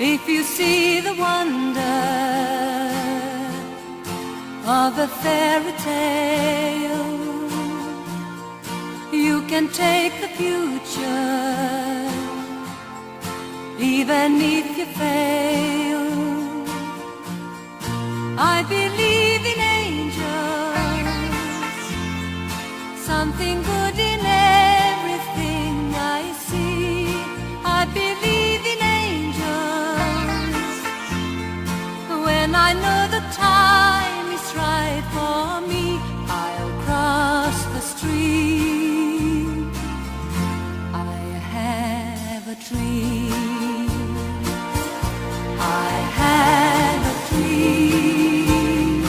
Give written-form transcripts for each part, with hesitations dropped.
If you see the wonder of a fairy tale, you can take the future, even if you fail. I believe in angels, something good in everything I see. I believe in angels when I know the time is right for me. I'll cross the street. I have a dream. I have a dream,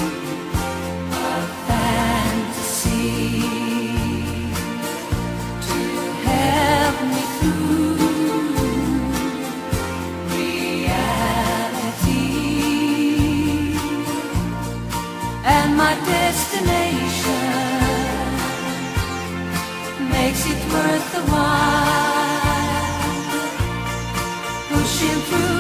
a fantasy to help me through reality, and my destination makes it worth the while, pushing through